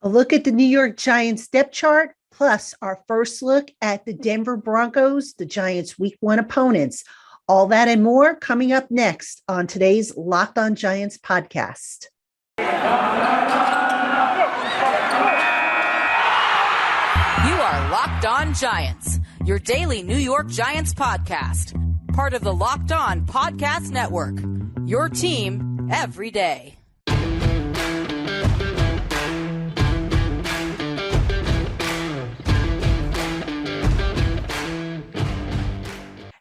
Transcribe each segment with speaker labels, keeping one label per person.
Speaker 1: A look at the New York Giants depth chart, plus our first look at the Denver Broncos, the Giants' Week 1 opponents. All that and more coming up next on today's Locked On Giants podcast.
Speaker 2: You are Locked On Giants, your daily New York Giants podcast. Part of the Locked On Podcast Network, your team every day.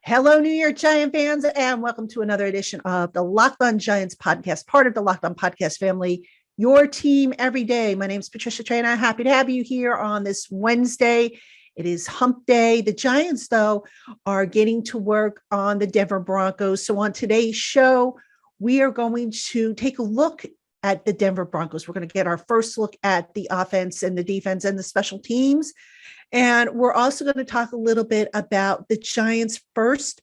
Speaker 1: Hello, New York Giant fans, and welcome to another edition of the Locked On Giants podcast, part of the Locked On Podcast family, your team every day. My name is Patricia Traina. Happy to have you here on this Wednesday. It is hump day. The Giants, though, are getting to work on the Denver Broncos. So on today's show, we are going to take a look at the Denver Broncos. We're going to get our first look at the offense and the defense and the special teams. And we're also going to talk a little bit about the Giants' first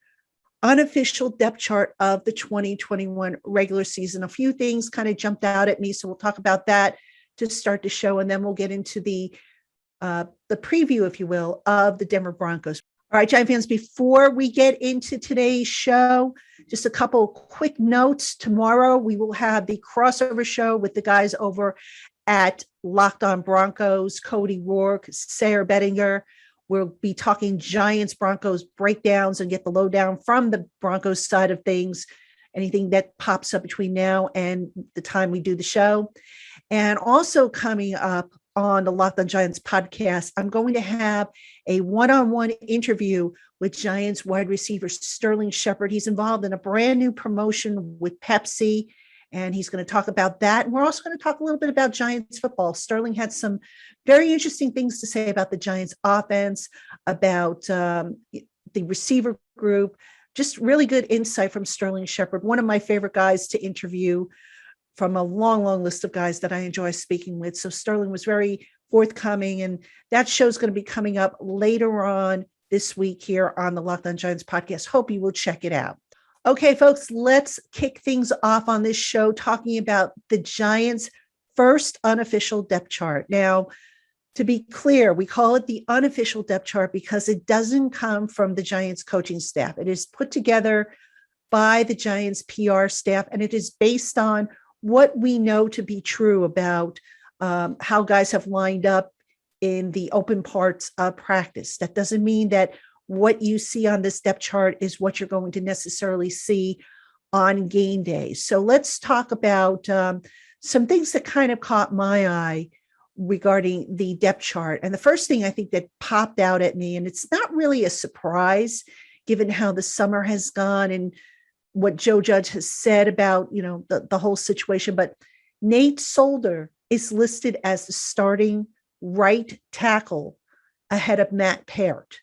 Speaker 1: unofficial depth chart of the 2021 regular season. A few things kind of jumped out at me, so we'll talk about that to start the show, and then we'll get into the preview, if you will, of the Denver Broncos. All right, Giant fans, before we get into today's show, just a couple quick notes. Tomorrow, we will have the crossover show with the guys over at Locked On Broncos, Cody Rourke, Sarah Bettinger. We'll be talking Giants Broncos breakdowns and get the lowdown from the Broncos side of things, anything that pops up between now and the time we do the show. And also coming up on the Locked On Giants podcast, I'm going to have a one-on-one interview with Giants wide receiver Sterling Shepard. He's involved in a brand new promotion with Pepsi, and he's going to talk about that. And we're also going to talk a little bit about Giants football. Sterling had some very interesting things to say about the Giants offense, about the receiver group, just really good insight from Sterling Shepard, one of my favorite guys to interview from a long, long list of guys that I enjoy speaking with. So Sterling was very forthcoming, and that show's going to be coming up later on this week here on the Locked On Giants podcast. Hope you will check it out. Okay, folks, let's kick things off on this show talking about the Giants' first unofficial depth chart. Now, to be clear, we call it the unofficial depth chart because it doesn't come from the Giants coaching staff. It is put together by the Giants PR staff, and it is based on what we know to be true about how guys have lined up in the open parts of practice. That doesn't mean that what you see on this depth chart is what you're going to necessarily see on game day. So let's talk about some things that kind of caught my eye regarding the depth chart. And the first thing I think that popped out at me, and it's not really a surprise given how the summer has gone and what Joe Judge has said about, the whole situation, but Nate Solder is listed as the starting right tackle ahead of Matt Peart.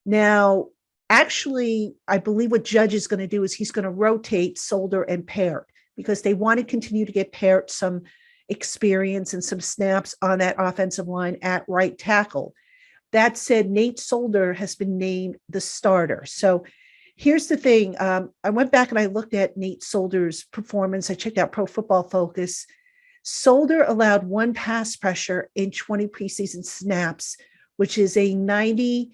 Speaker 1: Now, actually, I believe what Judge is going to do is he's going to rotate Solder and Peart because they want to continue to get Peart some experience and some snaps on that offensive line at right tackle. That said, Nate Solder has been named the starter. So here's the thing. I went back and I looked at Nate Solder's performance. I checked out Pro Football Focus. Solder allowed one pass pressure in 20 preseason snaps, which is a 90%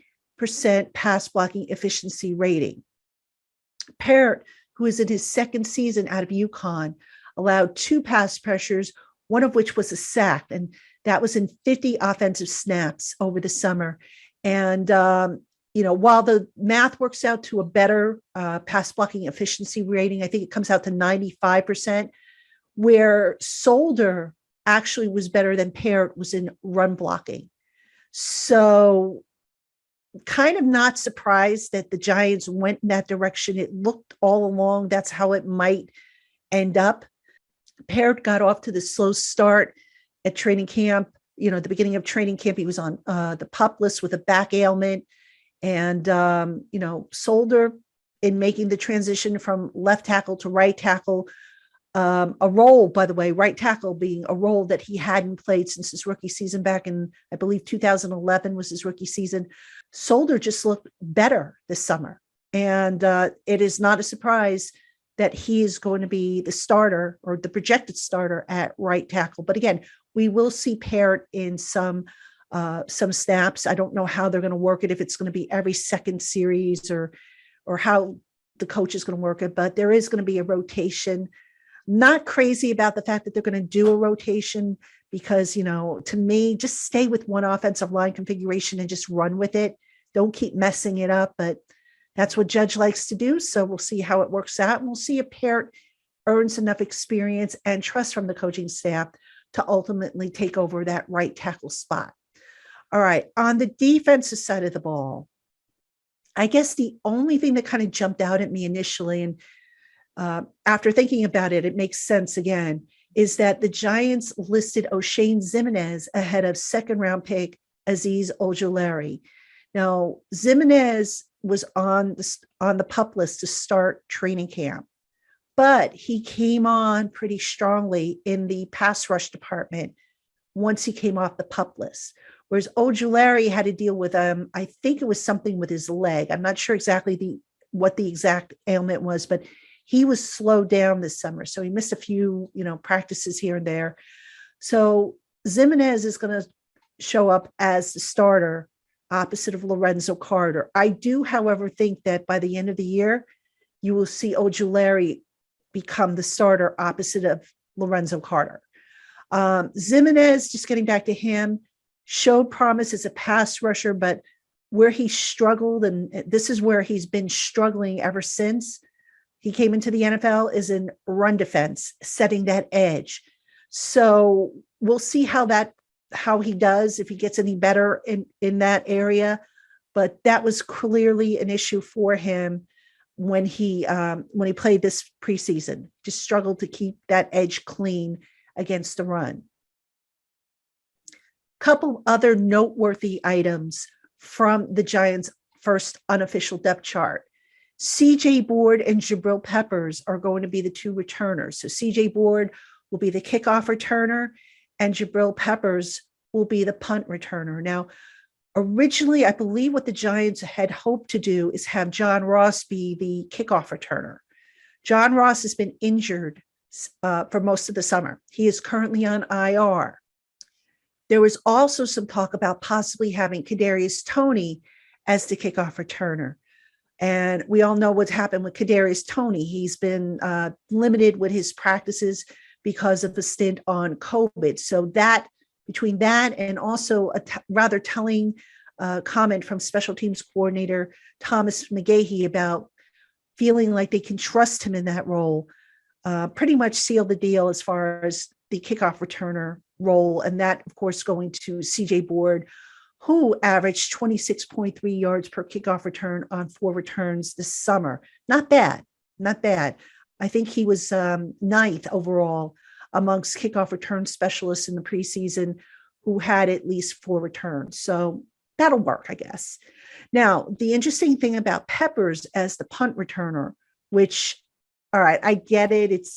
Speaker 1: pass blocking efficiency rating. Peart, who is in his second season out of UConn, allowed two pass pressures, one of which was a sack, and that was in 50 offensive snaps over the summer. And, while the math works out to a better pass blocking efficiency rating, I think it comes out to 95%, where Solder actually was better than Peart was in run blocking. So kind of not surprised that the Giants went in that direction. It looked all along that's how it might end up. Peart got off to the slow start at training camp. At the beginning of training camp, he was on the PUP list with a back ailment. And, Solder, in making the transition from left tackle to right tackle, a role, by the way, right tackle being a role that he hadn't played since his rookie season back in, I believe, 2011 was his rookie season. Solder just looked better this summer. And it is not a surprise that he is going to be the starter or the projected starter at right tackle. But again, We will see Parrott in some snaps. I don't know how they're going to work it, if it's going to be every second series or how the coach is going to work it, but there is going to be a rotation. Not crazy about the fact that they're going to do a rotation because, to me, just stay with one offensive line configuration and just run with it. Don't keep messing it up, but that's what Judge likes to do. So we'll see how it works out. And we'll see if Parrott earns enough experience and trust from the coaching staff to ultimately take over that right tackle spot. All right. On the defensive side of the ball, I guess the only thing that kind of jumped out at me initially, and after thinking about it, it makes sense again, is that the Giants listed O'Shane Ximines ahead of second-round pick Azeez Ojulari. Now, Ximines was on the PUP list to start training camp, but he came on pretty strongly in the pass rush department once he came off the PUP list. Whereas Ojulari had to deal with, I think it was something with his leg. I'm not sure exactly what the exact ailment was, but he was slowed down this summer. So he missed a few, practices here and there. So Ximines is going to show up as the starter opposite of Lorenzo Carter. I do, however, think that by the end of the year, you will see Ojulari become the starter opposite of Lorenzo Carter. Ximines, just getting back to him, showed promise as a pass rusher, but where he struggled, and this is where he's been struggling ever since he came into the NFL, is in run defense, setting that edge. So we'll see how he does, if he gets any better in that area. But that was clearly an issue for him when he played this preseason. Just struggled to keep that edge clean against the run. Couple other noteworthy items from the Giants' first unofficial depth chart. CJ Board and Jabril Peppers are going to be the two returners. So CJ Board will be the kickoff returner and Jabril Peppers will be the punt returner. Now, originally, I believe what the Giants had hoped to do is have John Ross be the kickoff returner. John Ross has been injured for most of the summer. He is currently on IR. There was also some talk about possibly having Kadarius Toney as the kickoff returner. And we all know what's happened with Kadarius Toney. He's been limited with his practices because of the stint on COVID. So that, between that and also a rather telling comment from special teams coordinator Thomas McGahee about feeling like they can trust him in that role, pretty much sealed the deal as far as the kickoff returner role. And that, of course, going to CJ Board, who averaged 26.3 yards per kickoff return on 4 returns this summer. Not bad. I think he was ninth overall amongst kickoff return specialists in the preseason who had at least 4 returns. So that'll work, I guess. Now, the interesting thing about Peppers as the punt returner, which, all right, I get it.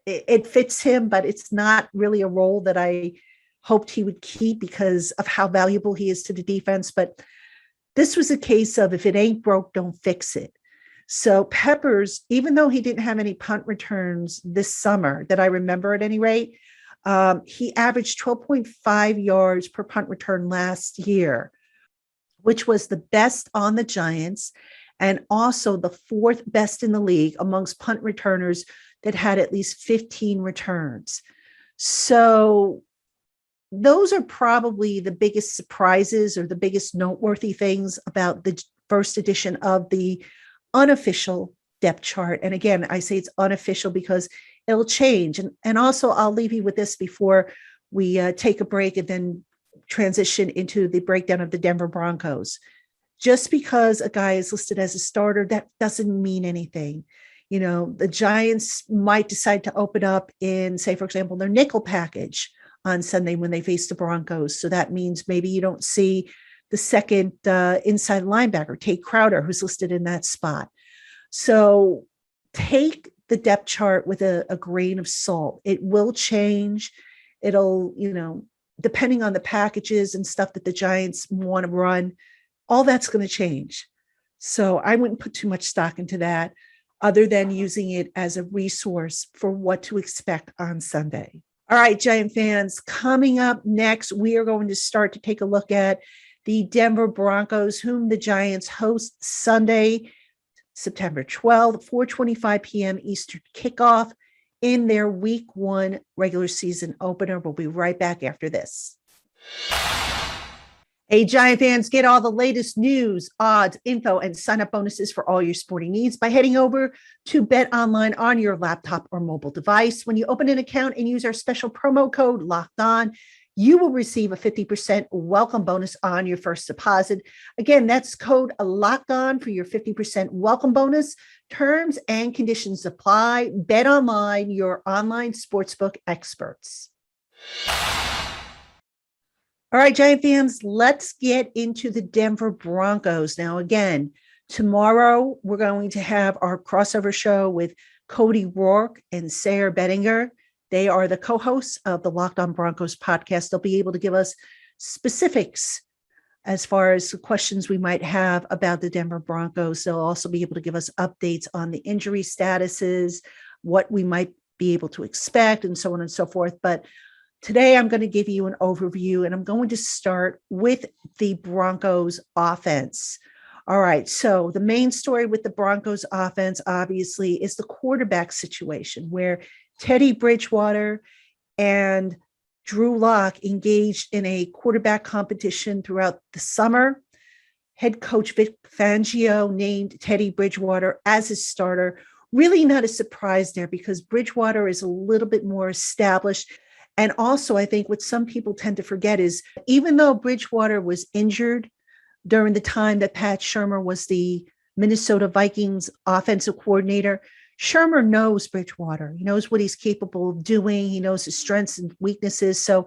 Speaker 1: It fits him, but it's not really a role that I hoped he would keep because of how valuable he is to the defense. But this was a case of, if it ain't broke, don't fix it. So Peppers, even though he didn't have any punt returns this summer that I remember at any rate, he averaged 12.5 yards per punt return last year, which was the best on the Giants and also the 4th best in the league amongst punt returners that had at least 15 returns. So those are probably the biggest surprises or the biggest noteworthy things about the first edition of the unofficial depth chart. And again, I say it's unofficial because it'll change. And also, I'll leave you with this before we take a break and then transition into the breakdown of the Denver Broncos. Just because a guy is listed as a starter, that doesn't mean anything. The Giants might decide to open up in, say, for example, their nickel package on Sunday when they face the Broncos. So that means maybe you don't see the second inside linebacker, Tate Crowder, who's listed in that spot. So take the depth chart with a grain of salt. It will change. It'll, depending on the packages and stuff that the Giants want to run, all that's going to change. So I wouldn't put too much stock into that other than using it as a resource for what to expect on Sunday. All right, Giant fans, coming up next, we are going to start to take a look at the Denver Broncos, whom the Giants host Sunday, September 12th, 4:25 p.m. Eastern kickoff in their week 1 regular season opener. We'll be right back after this. Hey, Giant fans, get all the latest news, odds, info, and sign-up bonuses for all your sporting needs by heading over to Bet Online on your laptop or mobile device. When you open an account and use our special promo code LOCKEDON, you will receive a 50% welcome bonus on your first deposit. Again, that's code LOCKEDON for your 50% welcome bonus. Terms and conditions apply. Bet Online, your online sportsbook experts. All right, Giant fans, let's get into the Denver Broncos. Now, again, tomorrow we're going to have our crossover show with Cody Rourke and Sarah Bettinger. They are the co-hosts of the Locked On Broncos podcast. They'll be able to give us specifics as far as the questions we might have about the Denver Broncos. They'll also be able to give us updates on the injury statuses, what we might be able to expect, and so on and so forth. But today, I'm going to give you an overview, and I'm going to start with the Broncos offense. All right, so the main story with the Broncos offense, obviously, is the quarterback situation where Teddy Bridgewater and Drew Lock engaged in a quarterback competition throughout the summer. Head coach Vic Fangio named Teddy Bridgewater as his starter. Really not a surprise there because Bridgewater is a little bit more established. And also, I think what some people tend to forget is even though Bridgewater was injured during the time that Pat Shurmur was the Minnesota Vikings offensive coordinator, Shurmur knows Bridgewater. He knows what he's capable of doing. He knows his strengths and weaknesses. So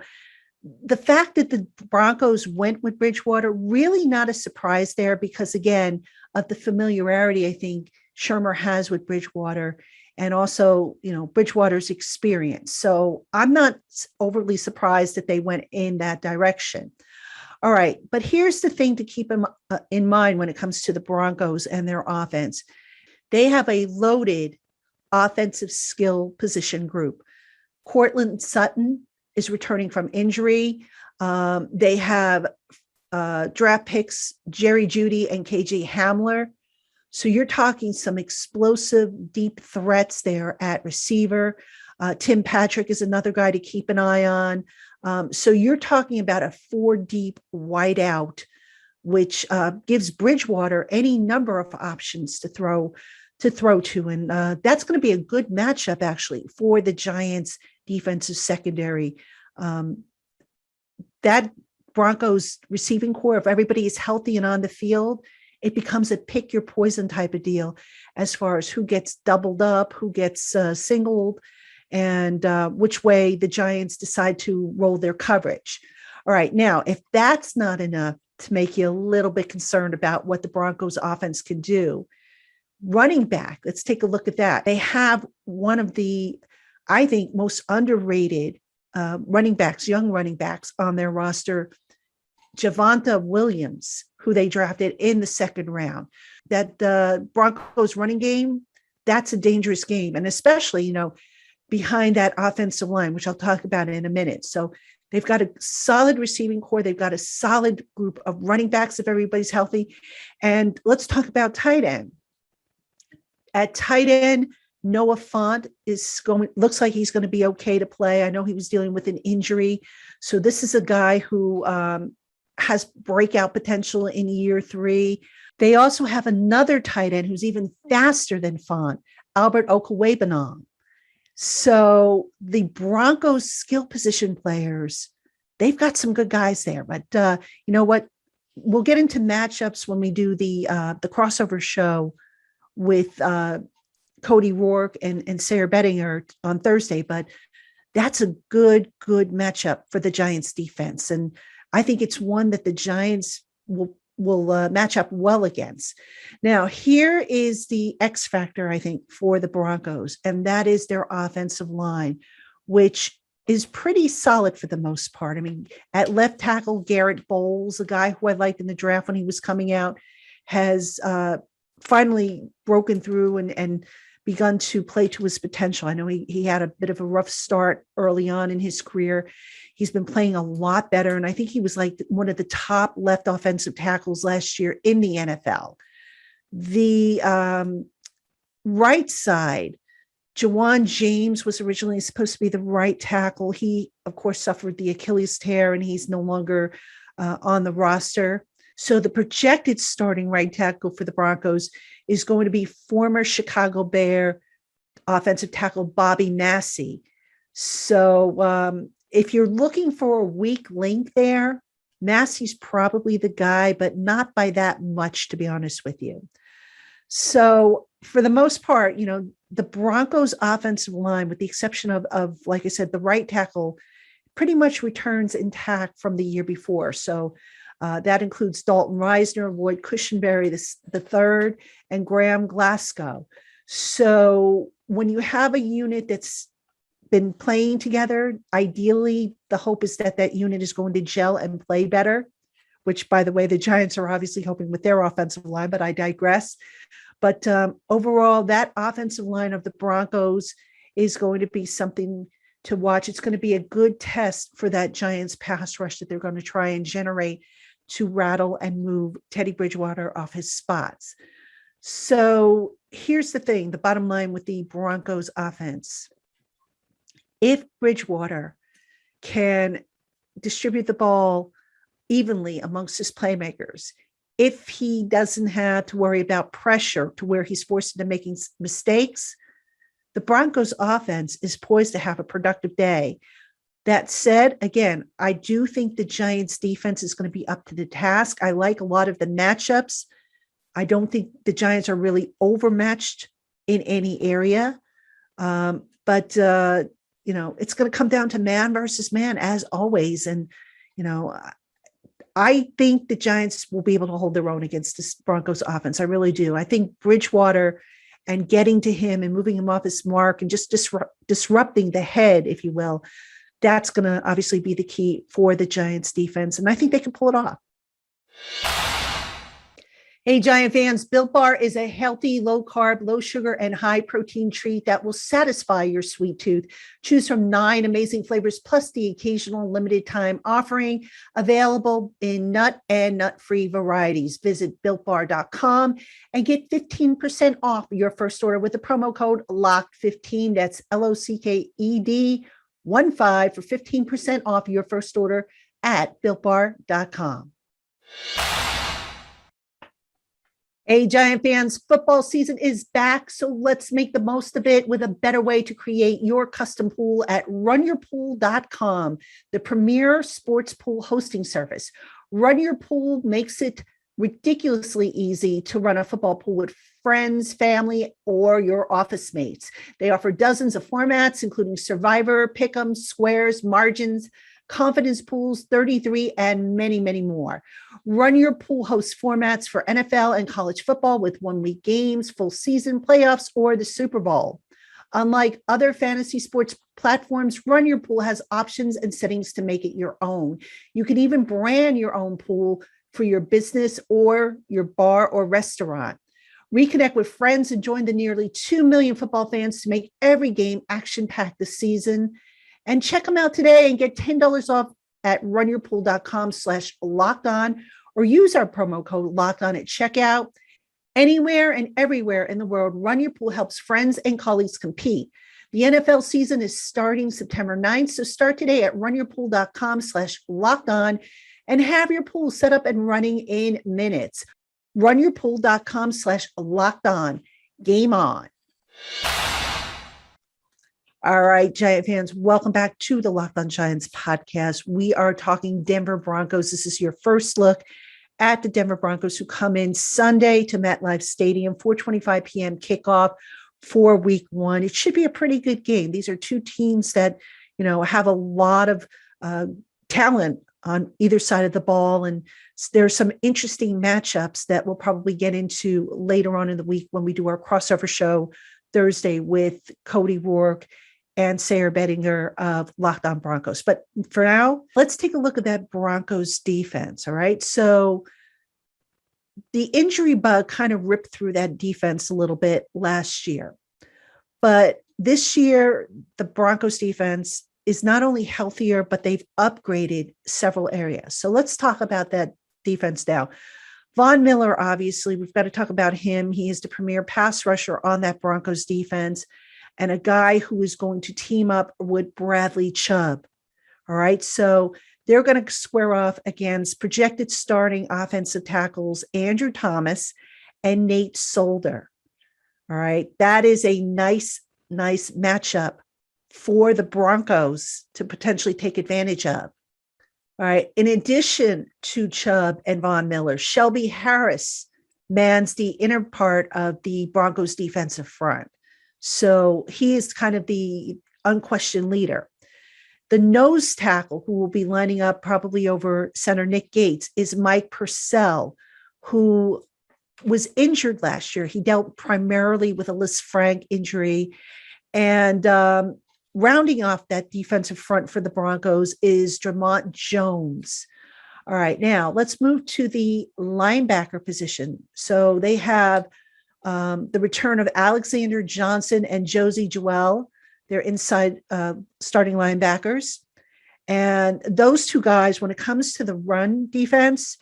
Speaker 1: the fact that the Broncos went with Bridgewater, really not a surprise there because, again, of the familiarity I think Shurmur has with Bridgewater. And also, Bridgewater's experience. So I'm not overly surprised that they went in that direction. All right, but here's the thing to keep in mind when it comes to the Broncos and their offense. They have a loaded offensive skill position group. Cortland Sutton is returning from injury. They have draft picks Jerry Jeudy and KJ Hamler. So you're talking some explosive, deep threats there at receiver. Tim Patrick is another guy to keep an eye on. So you're talking about a 4-deep wideout, which gives Bridgewater any number of options to throw to. And that's going to be a good matchup, actually, for the Giants' defensive secondary. That Broncos receiving core, if everybody is healthy and on the field, it becomes a pick your poison type of deal as far as who gets doubled up, who gets singled, and which way the Giants decide to roll their coverage. All right. Now, if that's not enough to make you a little bit concerned about what the Broncos offense can do, running back, let's take a look at that. They have one of the, I think, most underrated running backs, young running backs on their roster, Javonta Williams, who they drafted in the second round. That Broncos running game, that's a dangerous game. And especially, behind that offensive line, which I'll talk about in a minute. So they've got a solid receiving core. They've got a solid group of running backs if everybody's healthy. And let's talk about tight end. At tight end, Noah Fant looks like he's going to be okay to play. I know he was dealing with an injury. So this is a guy who has breakout potential in year 3. They also have another tight end who's even faster than Font, Albert Okwuegbunam. So the Broncos skill position players, they've got some good guys there. But you know what? We'll get into matchups when we do the crossover show with Cody Rourke and Sarah Bettinger on Thursday. But that's a good matchup for the Giants defense. And I think it's one that the Giants will match up well against. Now, here is the X factor, I think, for the Broncos, and that is their offensive line, which is pretty solid for the most part. I mean, at left tackle, Garrett Bowles, a guy who I liked in the draft when he was coming out, has finally broken through and begun to play to his potential. I know he had a bit of a rough start early on in his career. He's been playing a lot better. And I think he was like one of the top left offensive tackles last year in the NFL. The right side, Jawan James was originally supposed to be the right tackle. He, of course, suffered the Achilles tear, and he's no longer on the roster. So the projected starting right tackle for the Broncos is going to be former Chicago Bear offensive tackle Bobby Massey. So if you're looking for a weak link there, Massey's probably the guy, but not by that much, to be honest with you. So for the most part, the Broncos offensive line, with the exception of, like I said, the right tackle, pretty much returns intact from the year before. So that includes Dalton Reisner, Lloyd Cushenberry the third, and Graham Glasgow. So when you have a unit that's been playing together, ideally the hope is that unit is going to gel and play better, which, by the way, the Giants are obviously hoping with their offensive line, but I digress. But overall, that offensive line of the Broncos is going to be something to watch. It's going to be a good test for that Giants pass rush that they're going to try and generate to rattle and move Teddy Bridgewater off his spots. So here's the thing, the bottom line with the Broncos offense. If Bridgewater can distribute the ball evenly amongst his playmakers, if he doesn't have to worry about pressure to where he's forced into making mistakes, the Broncos offense is poised to have a productive day. That said, again, I do think the Giants defense is going to be up to the task. I like a lot of the matchups. I don't think the Giants are really overmatched in any area. But it's going to come down to man versus man, as always. And, I think the Giants will be able to hold their own against this Broncos offense. I really do. I think Bridgewater and getting to him and moving him off his mark and just disrupting the head, if you will, that's going to obviously be the key for the Giants defense. And I think they can pull it off. Hey, Giant fans, Built Bar is a healthy, low-carb, low-sugar, and high-protein treat that will satisfy your sweet tooth. Choose from 9 amazing flavors, plus the occasional limited-time offering, available in nut and nut-free varieties. Visit BuiltBar.com and get 15% off your first order with the promo code LOCKED15. That's LOCKED15 for 15% off your first order at BuiltBar.com. Hey, Giant fans, football season is back, so let's make the most of it with a better way to create your custom pool at runyourpool.com, the premier sports pool hosting service. Run Your Pool makes it ridiculously easy to run a football pool with friends, family, or your office mates. They offer dozens of formats, including Survivor, Pick'em, Squares, Margins, Confidence Pools, 33, and many, many more. Run Your Pool hosts formats for NFL and college football with one-week games, full season playoffs, or the Super Bowl. Unlike other fantasy sports platforms, Run Your Pool has options and settings to make it your own. You can even brand your own pool for your business or your bar or restaurant. Reconnect with friends and join the nearly 2 million football fans to make every game action-packed this season. And check them out today and get $10 off at runyourpool.com/lockedon, or use our promo code LOCKEDON at checkout. Anywhere and everywhere in the world, Run Your Pool helps friends and colleagues compete. The NFL season is starting September 9th, so start today at runyourpool.com/lockedon and have your pool set up and running in minutes. Runyourpool.com/lockedon. Game on. All right, Giant fans, welcome back to the Locked On Giants podcast. We are talking Denver Broncos. This is your first look at the Denver Broncos, who come in Sunday to MetLife Stadium, 4:25 p.m. kickoff for week 1. It should be a pretty good game. These are two teams that, have a lot of talent on either side of the ball. And there's some interesting matchups that we'll probably get into later on in the week when we do our crossover show Thursday with Cody Rourke and Sarah Bettinger of Locked On Broncos. But for now, let's take a look at that Broncos defense. All right. So the injury bug kind of ripped through that defense a little bit last year. But this year, the Broncos defense is not only healthier, but they've upgraded several areas. So let's talk about that defense now. Von Miller, obviously, we've got to talk about him. He is the premier pass rusher on that Broncos defense and a guy who is going to team up with Bradley Chubb. All right. So they're going to square off against projected starting offensive tackles Andrew Thomas and Nate Solder. All right. That is a nice matchup for the Broncos to potentially take advantage of. All right. In addition to Chubb and Von Miller, Shelby Harris mans the inner part of the Broncos defensive front. So he is kind of the unquestioned leader. The nose tackle who will be lining up probably over center Nick Gates is Mike Purcell, who was injured last year. He dealt primarily with a Lisfranc injury. And rounding off that defensive front for the Broncos is Dramont Jones. All right, now let's move to the linebacker position. So they have the return of Alexander Johnson and Josie Jewell. They're inside starting linebackers. And those two guys, when it comes to the run defense,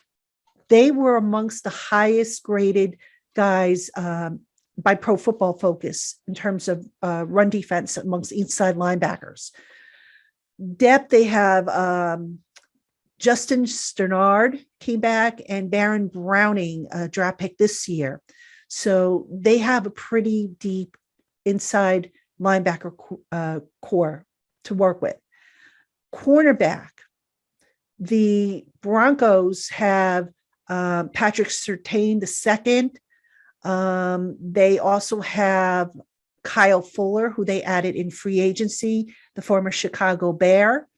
Speaker 1: they were amongst the highest graded guys by Pro Football Focus in terms of run defense amongst inside linebackers. Depth, they have Justin Sternard came back and Baron Browning, draft pick this year. So they have a pretty deep inside linebacker core to work with. Cornerback, the Broncos have Patrick Surtain II. They also have Kyle Fuller, who they added in free agency, the former Chicago Bear.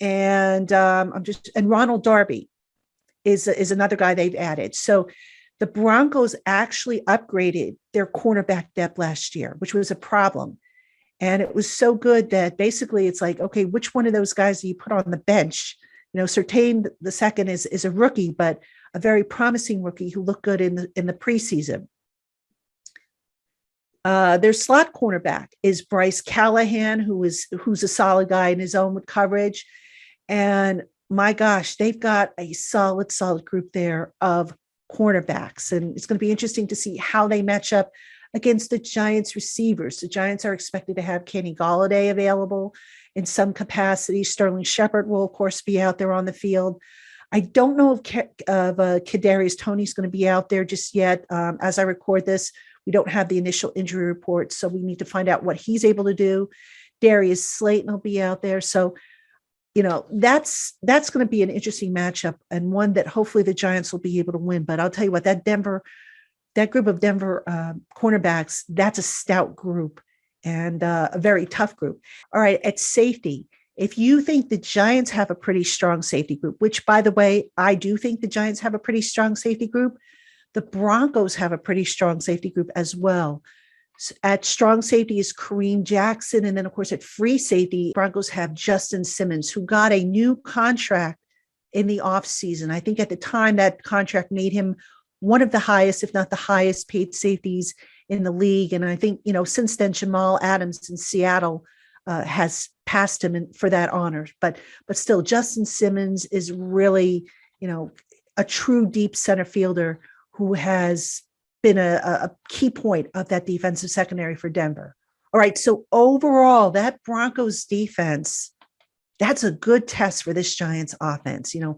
Speaker 1: And Ronald Darby is another guy they've added. So the Broncos actually upgraded their cornerback depth last year, which was a problem. And it was so good that basically it's like, okay, which one of those guys do you put on the bench? You know, Surtain II is a rookie, but a very promising rookie who looked good in the preseason. Their slot cornerback is Bryce Callahan, who's a solid guy in his own with coverage. And my gosh, they've got a solid group there of cornerbacks. And it's going to be interesting to see how they match up against the Giants receivers. The Giants are expected to have Kenny Golladay available in some capacity. Sterling Shepard will, of course, be out there on the field. I don't know if Kadarius Toney's going to be out there just yet. As I record this, we don't have the initial injury report, so we need to find out what he's able to do. Darius Slayton will be out there. So, you know, that's going to be an interesting matchup and one that hopefully the Giants will be able to win. But I'll tell you what, that group of Denver cornerbacks, that's a stout group and a very tough group. All right, at safety, if you think the Giants have a pretty strong safety group, which, by the way, I do think the Giants have a pretty strong safety group, the Broncos have a pretty strong safety group as well. At strong safety is Kareem Jackson. And then, of course, at free safety, Broncos have Justin Simmons, who got a new contract in the offseason. I think at the time that contract made him one of the highest, if not the highest paid safeties in the league. And I think, you know, since then, Jamal Adams in Seattle has passed him for that honor. But still, Justin Simmons is really, you know, a true deep center fielder who has been a key point of that defensive secondary for Denver. All right. So overall, that Broncos defense, that's a good test for this Giants offense, you know,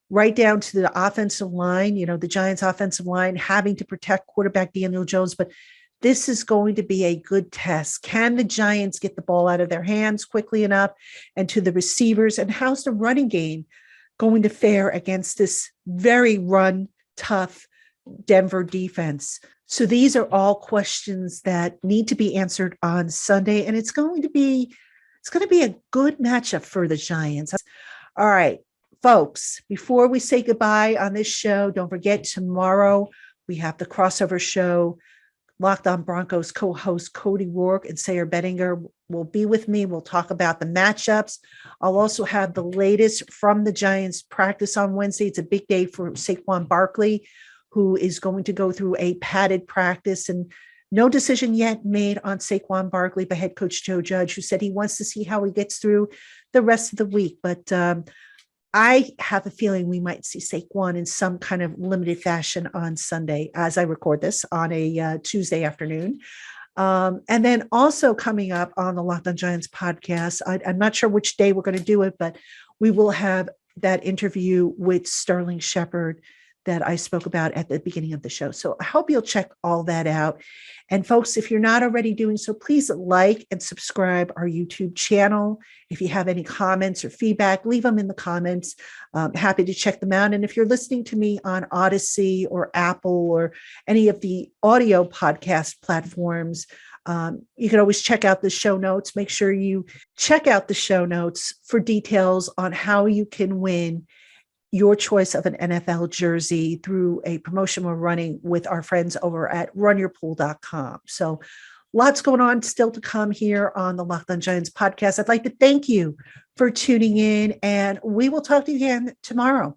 Speaker 1: right down to the offensive line, you know, the Giants offensive line having to protect quarterback Daniel Jones. But this is going to be a good test. Can the Giants get the ball out of their hands quickly enough and to the receivers? And how's the running game going to fare against this very run tough Denver defense? So these are all questions that need to be answered on Sunday. And it's going to be a good matchup for the Giants. All right, folks, before we say goodbye on this show, don't forget tomorrow we have the crossover show. Locked On Broncos co-host Cody Rourke and Sayer Bettinger will be with me. We'll talk about the matchups. I'll also have the latest from the Giants practice on Wednesday. It's a big day for Saquon Barkley, who is going to go through a padded practice. And No decision yet made on Saquon Barkley by head coach Joe Judge, who said he wants to see how he gets through the rest of the week. But I have a feeling we might see Saquon in some kind of limited fashion on Sunday, as I record this on a Tuesday afternoon. And then also coming up on the Locked On Giants podcast, I'm not sure which day we're going to do it, but we will have that interview with Sterling Shepard that I spoke about at the beginning of the show. So I hope you'll check all that out. And folks, if you're not already doing so, please like and subscribe our YouTube channel. If you have any comments or feedback, leave them in the comments. Happy to check them out. And if you're listening to me on Odyssey or Apple or any of the audio podcast platforms, you can always check out the show notes. Make sure you check out the show notes for details on how you can win your choice of an NFL jersey through a promotion we're running with our friends over at runyourpool.com. So lots going on still to come here on the Locked On Giants podcast. I'd like to thank you for tuning in, and we will talk to you again tomorrow.